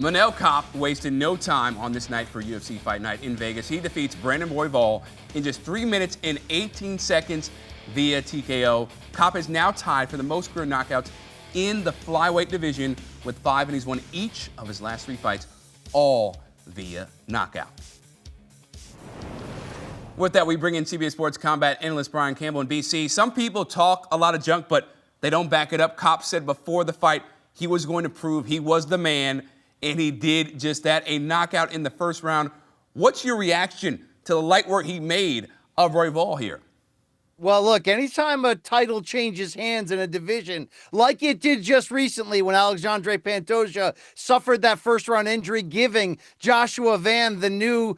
Manel Kape wasted no time on this night for UFC Fight Night in Vegas. He defeats Brandon Royval in just 3 minutes and 18 seconds via TKO. Kape is now tied for the most career knockouts in the flyweight division with 5, and he's won each of his last 3 fights, all via knockout. With that, we bring in CBS Sports combat analyst Brian Campbell in BC. Some people talk a lot of junk, but they don't back it up. Kape said before the fight he was going to prove he was the man, and he did just that, a knockout in the first round. What's your reaction to the light work he made of Royval here? Well, look, anytime a title changes hands in a division, like it did just recently when Alexandre Pantoja suffered that first-round injury, giving Joshua Van the new,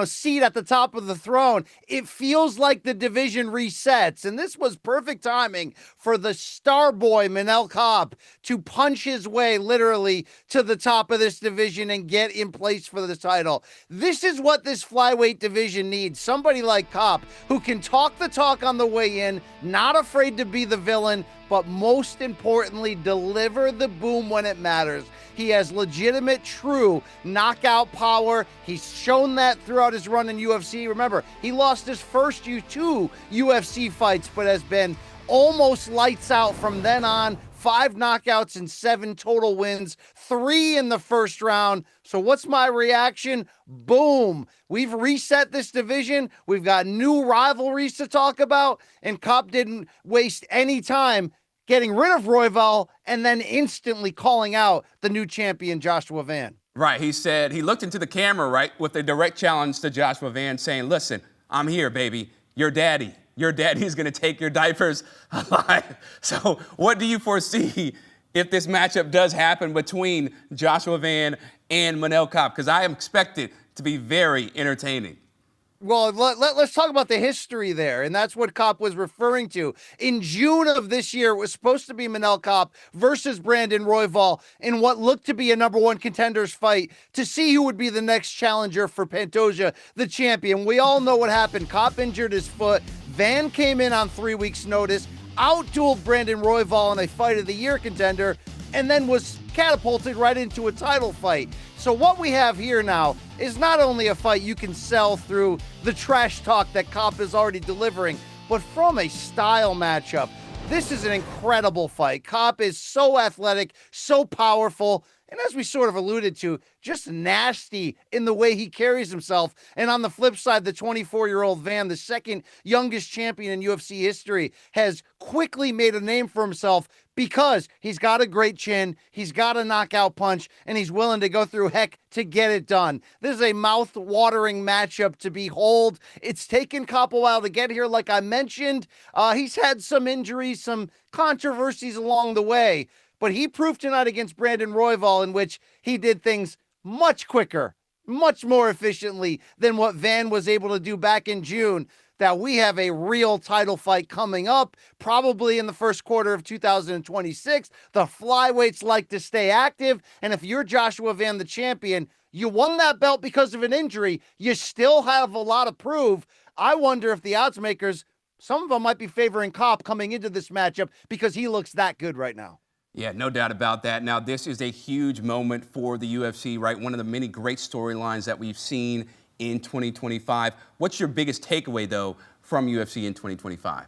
seat at the top of the throne, it feels like the division resets. And this was perfect timing for the star boy, Manel Kape, to punch his way literally to the top of this division and get in place for the title. This is what this flyweight division needs. Somebody like Kape who can talk the talk on the way in, not afraid to be the villain, but most importantly, deliver the boom when it matters. He has legitimate, true knockout power. He's shown that throughout his run in UFC. Remember, he lost his first 2 UFC fights, but has been almost lights out from then on. 5 knockouts and 7 total wins, 3 in the first round. So what's my reaction? Boom. We've reset this division. We've got new rivalries to talk about, and Kape didn't waste any time getting rid of Royval and then instantly calling out the new champion, Joshua Van. Right. He said, he looked into the camera, right, with a direct challenge to Joshua Van saying, listen, I'm here, baby. Your daddy. Your daddy's going to take your diapers alive. So what do you foresee if this matchup does happen between Joshua Van and Manel Kape? Because I expect it to be very entertaining. Well, let's talk about the history there, and that's what Kape was referring to. In June of this year, it was supposed to be Manel Kape versus Brandon Royval in what looked to be a #1 contenders fight to see who would be the next challenger for Pantoja, the champion. We all know what happened. Kape injured his foot. Van came in on 3 weeks' notice, outdueled Brandon Royval in a Fight of the Year contender, and then was catapulted right into a title fight. So what we have here now is not only a fight you can sell through the trash talk that Kape is already delivering, but from a style matchup. This is an incredible fight. Kape is so athletic, so powerful, and as we sort of alluded to, just nasty in the way he carries himself. And on the flip side, the 24-year-old Van, the second youngest champion in UFC history, has quickly made a name for himself because he's got a great chin, he's got a knockout punch, and he's willing to go through heck to get it done. This is a mouth-watering matchup to behold. It's taken Kape a while to get here, like I mentioned. He's had some injuries, some controversies along the way, but he proved tonight against Brandon Royval in which he did things much quicker, much more efficiently than what Van was able to do back in June, that we have a real title fight coming up, probably in the first quarter of 2026. The flyweights like to stay active, and if you're Joshua Van, the champion, you won that belt because of an injury, you still have a lot to prove. I wonder if the odds makers, some of them might be favoring Kape coming into this matchup because he looks that good right now. Yeah, no doubt about that. Now, this is a huge moment for the UFC, right? One of the many great storylines that we've seen in 2025. What's your biggest takeaway, though, from UFC in 2025?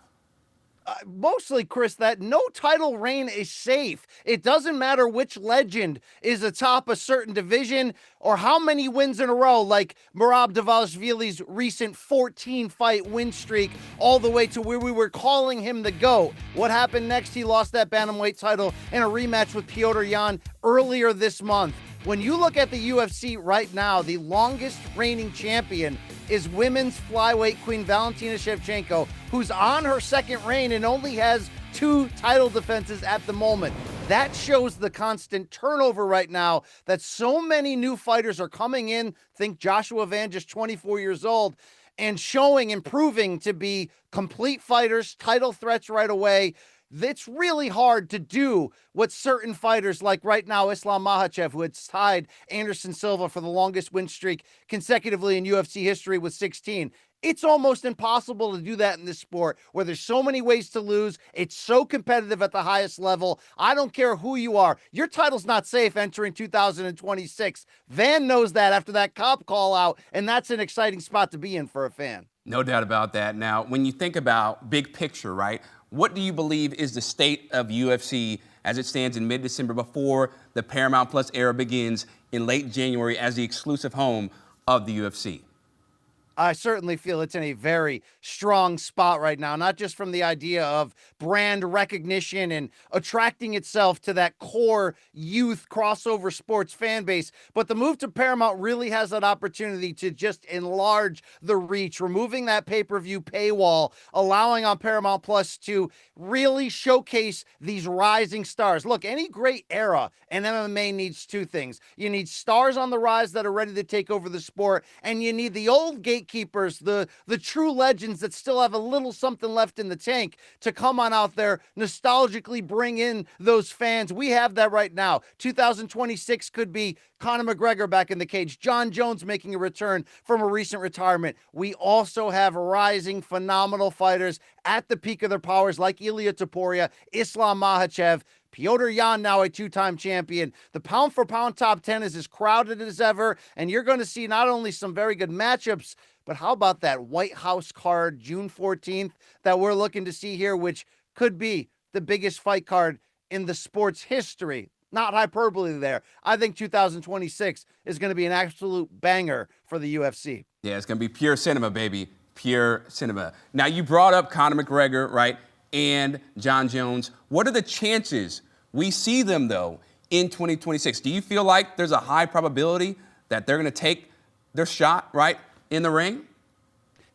Mostly, Chris, that no title reign is safe. It doesn't matter which legend is atop a certain division or how many wins in a row, like Merab Dvalishvili's recent 14-fight win streak, all the way to where we were calling him the GOAT. What happened next? He lost that bantamweight title in a rematch with Petr Yan earlier this month. When you look at the UFC right now, the longest reigning champion is women's flyweight queen Valentina Shevchenko, who's on her second reign and only has 2 title defenses at the moment. That shows the constant turnover right now, that so many new fighters are coming in. Think Joshua Van, just 24 years old, and showing and proving to be complete fighters, title threats right away. It's really hard to do what certain fighters like right now Islam Makhachev, who had tied Anderson Silva for the longest win streak consecutively in UFC history with 16. It's almost impossible to do that in this sport where there's so many ways to lose. It's so competitive at the highest level. I don't care who you are. Your title's not safe entering 2026. Van knows that after that cop call out, and that's an exciting spot to be in for a fan. No doubt about that. Now, when you think about big picture, right, what do you believe is the state of UFC as it stands in mid-December before the Paramount Plus era begins in late January as the exclusive home of the UFC? I certainly feel it's in a very strong spot right now, not just from the idea of brand recognition and attracting itself to that core youth crossover sports fan base, but the move to Paramount really has that opportunity to just enlarge the reach, removing that pay-per-view paywall, allowing on Paramount Plus to really showcase these rising stars. Look, any great era in MMA needs two things. You need stars on the rise that are ready to take over the sport, and you need the old gatekeepers, the true legends that still have a little something left in the tank to come on out there, nostalgically bring in those fans. We have that right now. 2026 could be Conor McGregor back in the cage, John Jones making a return from a recent retirement. We also have rising phenomenal fighters at the peak of their powers like Ilia Topuria, Islam Makhachev, Petr Yan, now a two-time champion. The pound-for-pound top 10 is as crowded as ever, and you're going to see not only some very good matchups, but how about that White House card June 14th that we're looking to see here, which could be the biggest fight card in the sport's history. Not hyperbole there. I think 2026 is going to be an absolute banger for the UFC. Yeah, it's going to be pure cinema, baby. Pure cinema. Now, you brought up Conor McGregor, right, and John Jones. What are the chances we see them, though, in 2026? Do you feel like there's a high probability that they're going to take their shot, right, in the ring?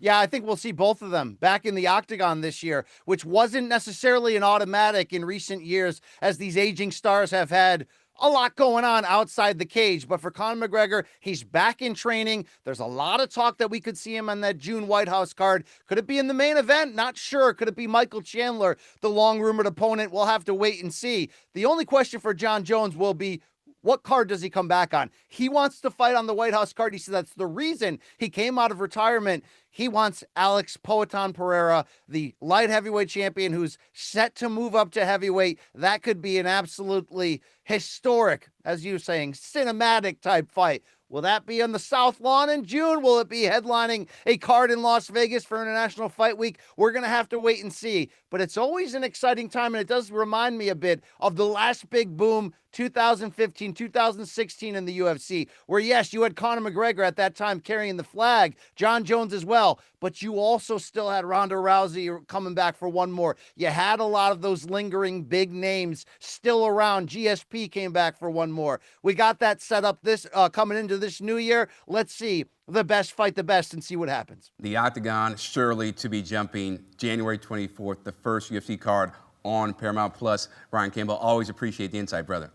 Yeah, I think we'll see both of them back in the octagon this year, which wasn't necessarily an automatic in recent years as these aging stars have had a lot going on outside the cage. But for Conor McGregor, he's back in training. There's a lot of talk that we could see him on that June White House card. Could it be in the main event? Not sure. Could it be Michael Chandler, the long-rumored opponent? We'll have to wait and see. The only question for John Jones will be, what card does he come back on? He wants to fight on the White House card. He said that's the reason he came out of retirement. He wants Alex Poatan Pereira, the light heavyweight champion who's set to move up to heavyweight. That could be an absolutely historic, as you're saying, cinematic type fight. Will that be on the South Lawn in June? Will it be headlining a card in Las Vegas for International Fight Week? We're going to have to wait and see. But it's always an exciting time, and it does remind me a bit of the last big boom, 2015, 2016 in the UFC, where, yes, you had Conor McGregor at that time carrying the flag, John Jones as well, but you also still had Ronda Rousey coming back for one more. You had a lot of those lingering big names still around. GSP came back for one more. We got that set up this coming into this new year. Let's see the best fight the best and see what happens. The Octagon surely to be jumping January 24th, the first UFC card on Paramount Plus. Ryan Campbell, always appreciate the insight, brother.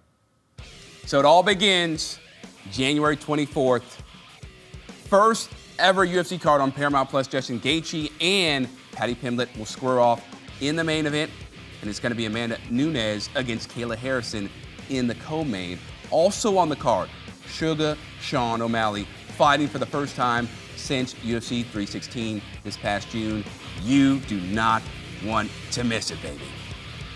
So it all begins January 24th. First ever UFC card on Paramount Plus. Justin Gaethje and Paddy Pimblett will square off in the main event, and it's going to be Amanda Nunes against Kayla Harrison in the co-main. Also on the card, Sugar Sean O'Malley fighting for the first time since UFC 316 this past June. You do not want to miss it, baby.